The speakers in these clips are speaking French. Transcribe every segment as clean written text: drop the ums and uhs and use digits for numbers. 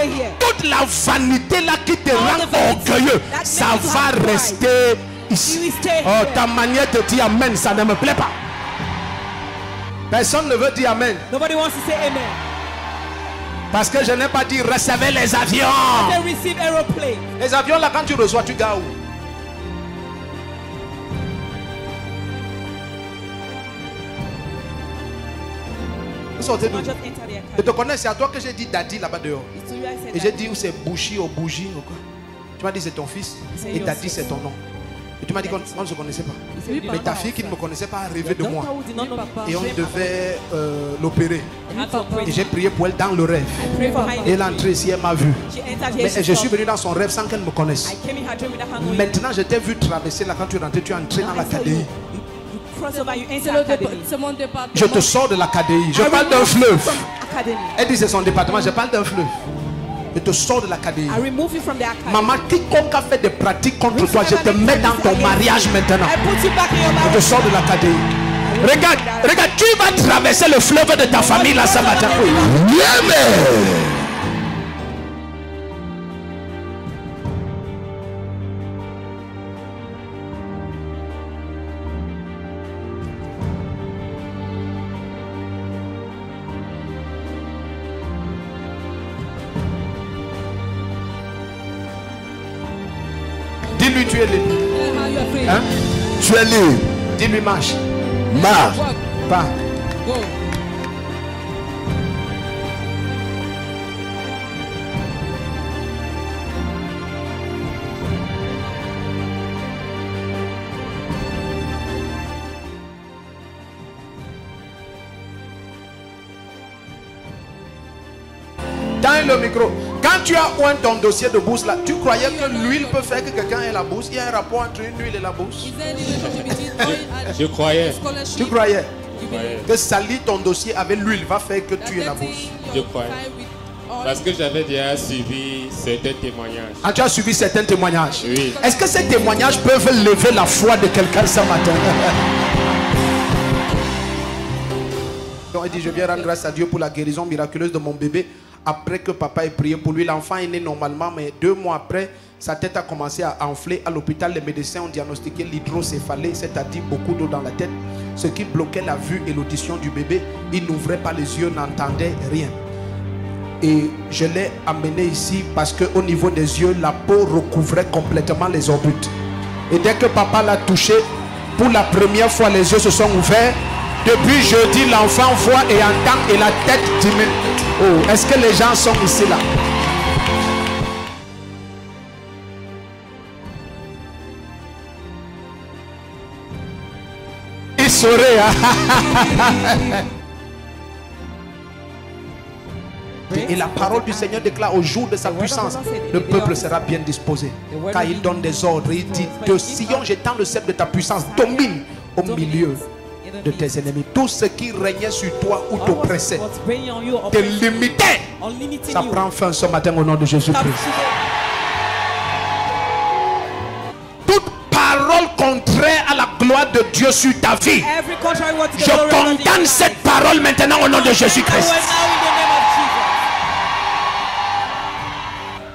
stay here. Toute la vanité là qui te rend orgueilleux, ça va rester ici. Oh, ta manière de dire amen, ça ne me plaît pas. Personne ne veut dire amen. Nobody wants to say amen. Parce que je n'ai pas dit recevez les avions. They receive aeroplane. Les avions là, quand tu reçois, tu gares où? Vous sortez d'où? Je te connais, c'est à toi que j'ai dit daddy là-bas dehors. Et j'ai dit où c'est bougie ou bougie ou quoi. Tu m'as dit c'est ton fils. Et daddy c'est ton nom. Et tu m'as dit qu'on ne se connaissait pas. Mais ta fille qui ne me connaissait pas a rêvé de moi. Et on devait l'opérer. Et j'ai prié pour elle dans le rêve. Et elle est entrée ici, elle m'a vu. Mais je suis venu dans son rêve sans qu'elle me connaisse. Maintenant, je t'ai vu traverser là quand tu es rentré, tu es entré dans la KDI. Je te sors de la KDI. Je parle d'un fleuve. Elle dit c'est son département, je parle d'un fleuve. Je te sors de la KDI. Maman, quiconque a fait des pratiques contre toi, je te mets dans ton mariage maintenant. Je te sors de la KDI. Regarde, regarde, tu vas traverser le fleuve de ta famille là ce matin. Dis-lui tu es libre. Hein? Tu es libre. Dis-lui marche. Marche. Pas. Dans le micro. Quand tu as oint ton dossier de bourse là, tu croyais que l'huile peut faire que quelqu'un ait la bourse? Il y a un rapport entre une huile et la bourse? Je croyais. Tu croyais que salir ton dossier avec l'huile va faire que tu aies la bourse? Je croyais. Parce que j'avais déjà suivi certains témoignages. Ah, tu as suivi certains témoignages? Oui. Est-ce que ces témoignages peuvent lever la foi de quelqu'un ce matin? Donc il dit, je viens rendre grâce à Dieu pour la guérison miraculeuse de mon bébé. Après que papa ait prié pour lui, l'enfant est né normalement, mais 2 mois après, sa tête a commencé à enfler. À l'hôpital, les médecins ont diagnostiqué l'hydrocéphalie, c'est-à-dire beaucoup d'eau dans la tête, ce qui bloquait la vue et l'audition du bébé. Il n'ouvrait pas les yeux, n'entendait rien. Et je l'ai amené ici parce qu'au niveau des yeux, la peau recouvrait complètement les orbites. Et dès que papa l'a touché, pour la première fois, les yeux se sont ouverts. Depuis jeudi, l'enfant voit et entend et la tête diminue. Oh, est-ce que les gens sont ici là? Ils sauraient. Et la parole du Seigneur déclare au jour de sa puissance, le peuple sera bien disposé. Car il donne des ordres. Il dit, de Sion, j'étends le sceptre de ta puissance. Domine au milieu de tes ennemis. Tout ce qui régnait sur toi ou t'oppressait, te limitait, ça prend fin ce matin au nom de Jésus-Christ. Toute parole contraire à la gloire de Dieu sur ta vie, je condamne cette parole maintenant au nom de Jésus-Christ.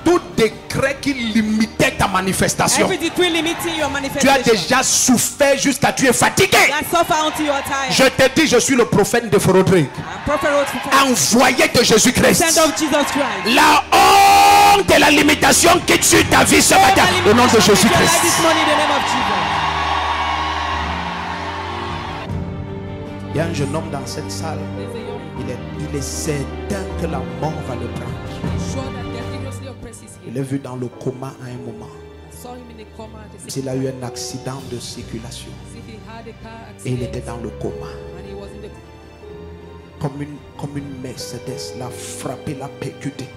Tout décret qui limitait ta manifestation, tu as déjà souffert jusqu'à tu es fatigué. Je te dis, je suis le prophète de Rodrigue, envoyé de Jésus-Christ. La honte et la limitation qui tue ta vie ce matin au nom de Jésus-Christ. Il y a un jeune homme dans cette salle, il est certain que la mort va le prendre. Je l'ai vu dans le coma à un moment. Il a eu un accident de circulation et il était dans le coma. Comme une Mercedes l'a frappé, l'a percuté.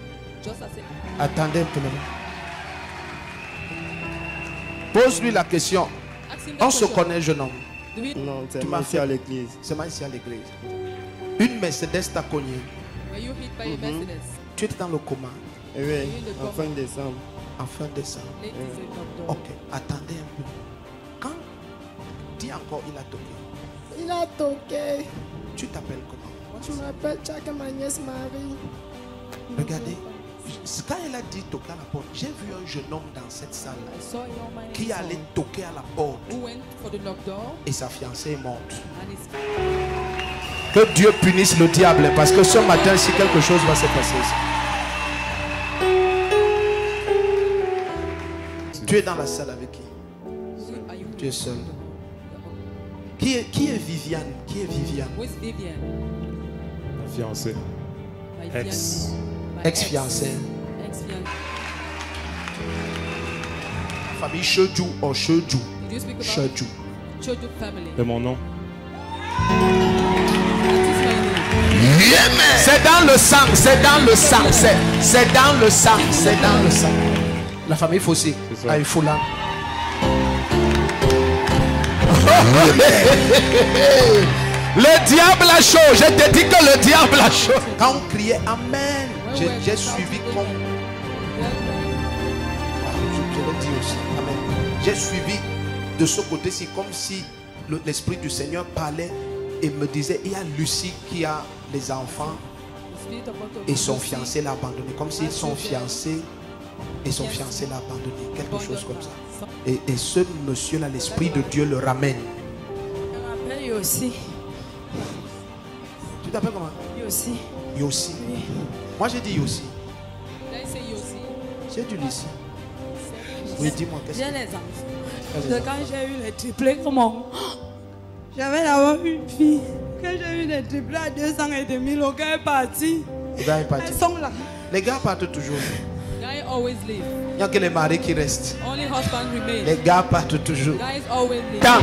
Attendez un peu. Pose-lui la question. On se connaît, jeune homme? Non, c'est ici à l'église. C'est ici à l'église. Une Mercedes t'a cogné. Tu étais dans le coma. Oui, en fin décembre. En fin décembre. Ok, attendez un peu. Quand? Dis encore, il a toqué. Il a toqué. Tu t'appelles comment? Je m'appelle Jack, ma nièce Marie. Regardez, Quand elle a dit toquer à la porte, j'ai vu un jeune homme dans cette salle I saw a young man in qui this allait hall toquer à la porte who went for the locked door et sa fiancée est morte. and his Que Dieu punisse le diable parce que ce matin, si quelque chose va se passer ici. Tu es dans la salle avec qui? are you Tu es seul. Qui est Viviane? Qui est Viviane? Who is Vivian? Ma fiancée. My Ex. my Ex-fiancée. Ex-fiancée. Famille Chedjou ou Chedjou? Did you speak about Chedjou. Chojo family? De mon nom. That is my name. C'est dans le sang, c'est dans le sang, c'est dans le sang, c'est dans le sang. La famille Fossé, C'est ça. à Ifoula. Le diable a chaud, je te dis que le diable a chaud. Quand on criait Amen, j'ai suivi comme. Je te le dis aussi, Amen. J'ai suivi de ce côté-ci comme si l'Esprit du Seigneur parlait et me disait, il y a Lucie qui a les enfants The spirit of God et son fiancé l'a abandonné. Comme si son fiancé et son fiancé l'a abandonné. Quelque chose comme ça. Et ce monsieur-là, l'Esprit de Dieu le ramène. Je m'appelle Yossi. Tu t'appelles comment? Yossi. Yossi. Moi j'ai dit Yossi. Did I say Yossi? J'ai dit Lucie. Oui, dis-moi, qu'est-ce J'ai que les enfants. Quels De enfants? quand j'ai eu les triplés, comment j'avais d'abord une fille. Quand j'ai eu les triplés à 2 ans et demi, le gars est parti. Le gars est parti. Elles sont là. Les gars partent toujours. Guy always leave. Il n'y a que les maris qui restent. Only husband remains. Les gars partent toujours. Guys always leave. Quand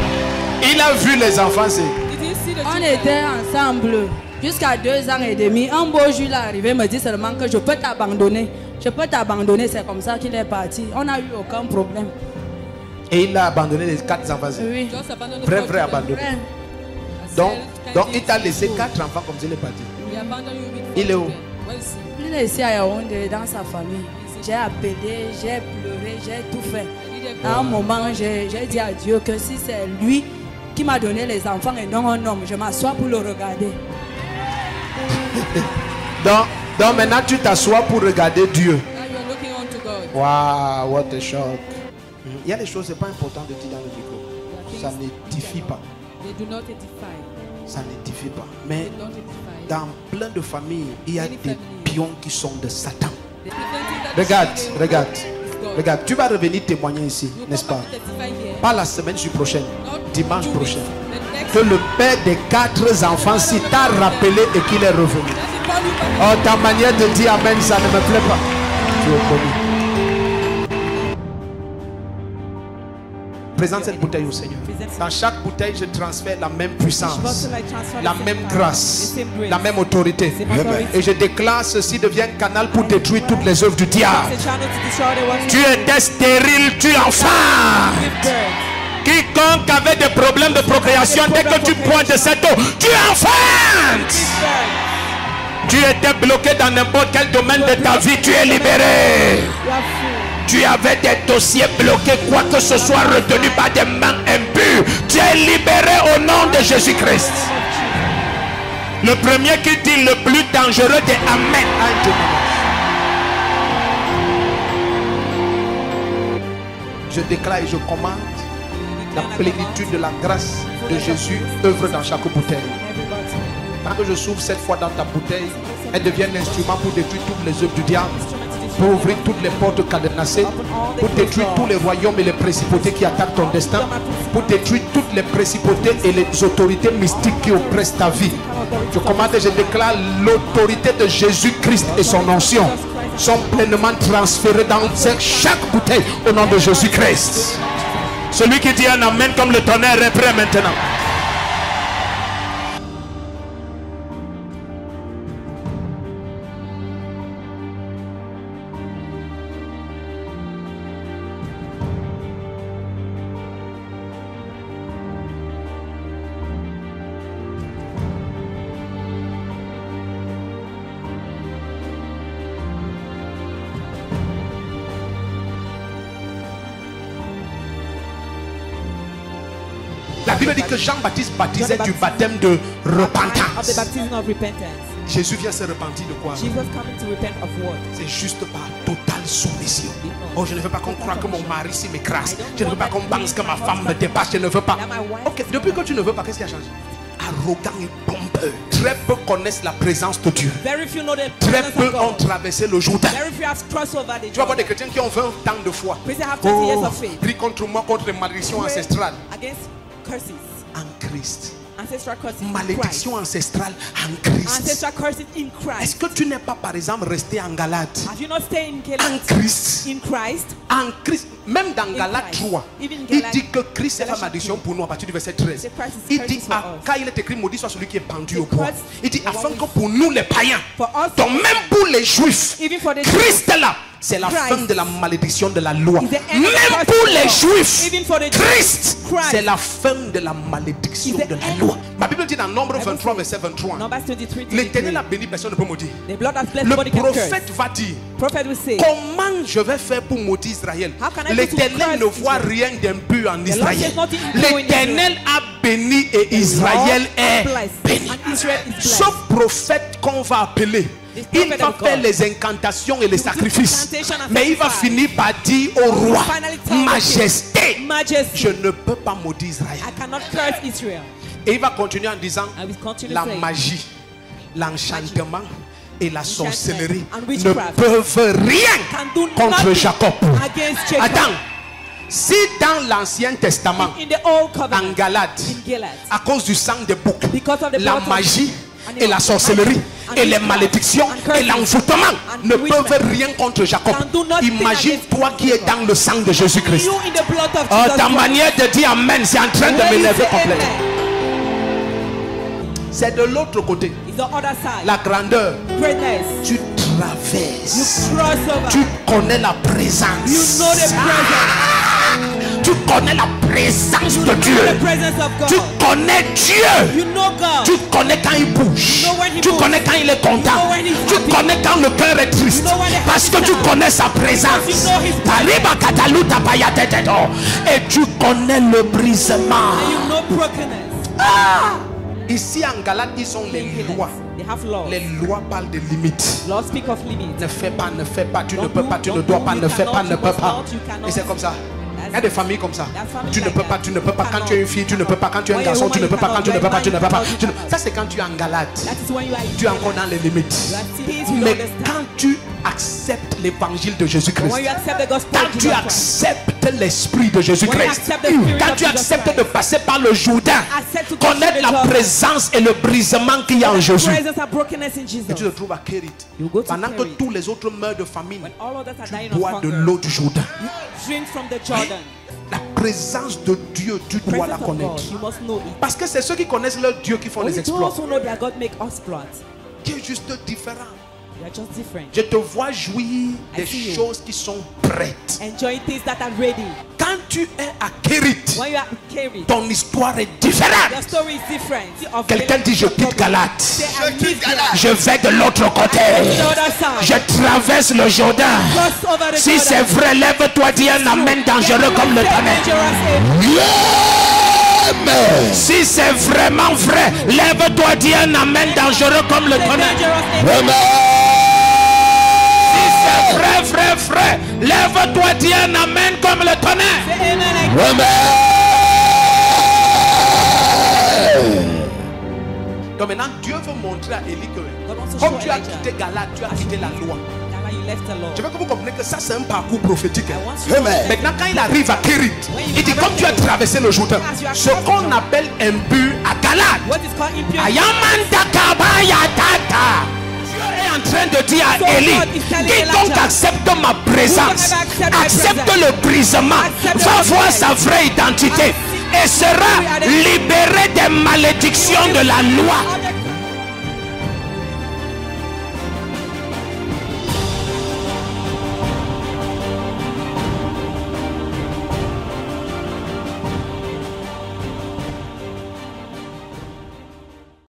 il a vu les enfants, c'est... Did you see the On children? était ensemble jusqu'à 2 ans et demi. Un beau jour, il est arrivé, il me dit seulement que je peux t'abandonner. Je peux t'abandonner, c'est comme ça qu'il est parti. On n'a eu aucun problème. Et il a abandonné les 4 enfants. Oui. Just abandon the Vrai, four vrai children. abandonné. Frère, I Donc, said, donc can't il t'a give laissé you 4 enfants comme s'il est parti. We abandon you with Il est où? four children. Where is he? il est ici à Yaoundé, dans sa famille. J'ai appelé, j'ai pleuré, j'ai tout fait. I needed À un moment, j'ai dit à Dieu que si c'est lui qui m'a donné les enfants et non un homme, je m'assois pour le regarder. Donc maintenant tu t'assois pour regarder Dieu. Now you are looking unto God. Waouh, what a shock. Il y a des choses, c'est pas important de dire dans le micro. Ça n'édifie pas. They do not edify. Ça n'édifie pas. Mais They don't edify. dans plein de familles, il y a des pions qui sont de Satan. The different things that Regarde, the children regarde, is God. regarde. Tu vas revenir témoigner ici, You n'est-ce come pas? back to testify here. Pas la semaine prochaine, Not dimanche 2 prochain. weeks. The next Que le père des 4 enfants s'y t'a rappelé et qu'il est revenu. That he call you back. Oh, ta manière de dire Amen, ça ne me plaît pas. Tu es connu. Présente cette bouteille au Seigneur. Dans chaque bouteille, je transfère la même puissance, la même grâce, la même autorité. Et je déclare ceci devient un canal pour détruire toutes les œuvres du diable. Tu étais stérile, tu es enfant. Quiconque avait des problèmes de procréation, dès que tu bois de cette eau, tu es enfant. Tu étais bloqué dans n'importe quel domaine de ta vie, tu es libéré. Tu avais des dossiers bloqués, quoi que ce soit retenu par des mains impures. Tu es libéré au nom de Jésus-Christ. Le premier qui dit le plus dangereux des Amen. Je déclare et je commande la plénitude de la grâce de Jésus œuvre dans chaque bouteille. Quand je s'ouvre cette fois dans ta bouteille, elle devient l'instrument pour détruire toutes les œuvres du diable, pour ouvrir toutes les portes cadenassées, pour détruire tous les royaumes et les principautés qui attaquent ton destin, pour détruire toutes les principautés et les autorités mystiques qui oppressent ta vie. Je commande et je déclare l'autorité de Jésus-Christ et son onction sont pleinement transférés dans chaque bouteille au nom de Jésus-Christ. Celui qui dit un amen comme le tonnerre est prêt maintenant. La Bible dit que Jean-Baptiste baptisait du baptême de repentance. Of the baptism of repentance. Jésus vient se repentir de quoi? Jesus coming to repent of what? C'est juste par totale soumission. Oh, je ne veux pas qu'on croie que mon mari s'y m'écrase. Je ne veux pas qu'on pense que ma femme me dépasse. Je ne veux pas. Ok, depuis que tu ne veux pas, qu'est-ce qui a changé? Arrogant et pompeux. Très peu connaissent la présence de Dieu. Very few know the Très presence peu of ont God. traversé le Jourdain. Very few have crossed over the Tu vas voir Jordan. des chrétiens qui ont 20 ans de foi. Christians have 20 years Oh, of faith. prie contre moi, contre les malédictions Pray ancestrales. against curses. En Christ. Ancestral curses in Christ. Malédiction ancestrale en Christ. Ancestral curses in Est-ce Christ. que tu n'es pas, par exemple, resté en Galate? Have you not stayed in En Galates? Christ. In Christ. En Christ. Même dans Galates Christ. 3, Even il Galates- dit que Christ est la Galatians malédiction pour nous à partir du verset 13. The Christ is Il curses dit, for us. quand il est écrit, maudit soit celui qui est pendu The au bois. curse Il dit, is afin what que we- pour nous les païens, For us, donc même pour les juifs, even for the Christ est là. C'est la Christ fin de la malédiction de la loi. is the end of the Même curse pour of les God. juifs, Even for the Christ, Christ. c'est la fin de la malédiction Is the de la end. loi. Ma Bible dit dans Nombre Bible 23, says- verset 23. Numbers 23 to L'Éternel a 23. béni, personne ne peut maudire. The blood has blessed, Le nobody can curse. prophète va dire, Prophet will say, comment je vais faire pour maudire Israël? How can I go to L'Éternel ne curse voit Israel? rien d'impur en Lord Israël. says nothing impure in L'Éternel a béni et Israël Lord est blessed, béni. and Israel is blessed. Ce prophète qu'on va appeler, This il prophet va of God. faire les incantations et les sacrifices. incantation and Mais il va sacrifice. finir par dire au roi, finally tell the majesté, Majesty, je ne peux pas maudire Israël. I cannot curse Israel. Et il va continuer en disant, I will continue la saying, magie, l'enchantement et la sorcellerie and ne witchcraft peuvent rien can do contre nothing Jacob. against Jacob. Attends, si dans l'Ancien Testament, In the Old en Covenant, Galate, in Galates, à cause du sang des boucs, because of the la blood of magie and et la sorcellerie and et les witchcraft malédictions and curses et l'envoûtement and ne witchcraft peuvent rien contre Jacob. can do nothing Imagine against toi qui es dans le sang de Jésus-Christ. you in the blood of Oh, Jesus ta Christ. manière de dire Amen, c'est en train de When you m'énerver say complètement. amen, C'est de l'autre côté. it's the other side. La grandeur, Greatness. tu traverses. You cross over. Tu connais la présence. You know the presence. Tu connais la présence de Dieu. The presence of God. Tu connais Dieu. You know God. Tu connais quand il bouge. You know when he Tu moves. connais quand il est content. You know when he's Tu happy. connais quand le cœur est triste. You know when the Parce que heart is tu down. connais sa présence. You know his Pariba kataluta payateteto. Et tu connais le brisement. And you know brokenness. Ici en Galate, ils ont les lois. They have laws. Les lois parlent de limites. Laws speak of limits. Ne fais pas, tu ne Don't peux do, pas, tu ne don't dois do, pas, you ne fais cannot, pas, ne you peux must pas. not, you cannot. Et c'est comme ça. Il y a des familles comme ça. That's family Tu ne like peux that. pas, tu ne peux pas. Quand Cannot. tu es une fille, tu ne peux pas. Quand tu es un When you're a garçon, tu ne woman, peux pas. you Quand tu ne peux pas, tu ne peux pas. cannot. Tu ne- Ça, c'est quand tu es en Galate. That is when you are in Tu es encore dans les limites. You are still to Mais understand. quand tu acceptes l'évangile de Jésus-Christ, When you accept the gospel quand of tu Jesus Christ, acceptes l'esprit de Jésus-Christ, When you accept the spirit quand of tu Jesus acceptes Christ, de passer par le Jourdain, accept to connaître the la Jordan, présence et le brisement qu'il y a en Jésus, presence of brokenness in et tu te Jesus. trouves à Kérit. You go to Pendant que Kérit. tous les autres meurent de famine, When all others are dying tu of bois de hunger, l'eau du Jourdain. you drink from the Jordan. La présence de Dieu, tu dois la Presence of connaître. God, you must know it. Parce que c'est ceux qui connaissent leur Dieu qui font Only les those exploits. who know their God make exploits. Qui est juste différent. You are just different. Je te vois jouir des I see you. choses qui sont prêtes. Enjoying things that are ready. Quand tu es à Kérit, When you are carried, ton histoire est différente. your story is different. Of Quelqu'un dit je quitte Galate. Say, I leave Galate. Je vais de l'autre côté. The other side. Je traverse le Jourdain. Cross over the Si c'est Jordan. vrai, lève-toi, dis un amen dangereux comme le tonnerre. Dangerous. Amen. Si c'est vraiment vrai, lève-toi, dis un amen dangereux comme le tonnerre. Dangerous. Si c'est vrai, lève-toi, dis un amen comme le tonnerre. Say amen like Donc maintenant, Dieu veut montrer à Élie que God wants to comme show tu as Elijah. quitté Galate, tu as quitté la loi. that you left the law. Je veux que vous compreniez que ça c'est un parcours prophétique. I want you to know Maintenant quand il arrive à Kérit, il dit comme tu as traversé le Jourdain, ce qu'on appelle impur à Galate. what is called impurity. Ayamanda kabaya tata. Dieu est en train de dire à Élie, quiconque accepte ma présence, accepte le brisement, va voir sa vraie identité et sera libéré des malédictions de la loi.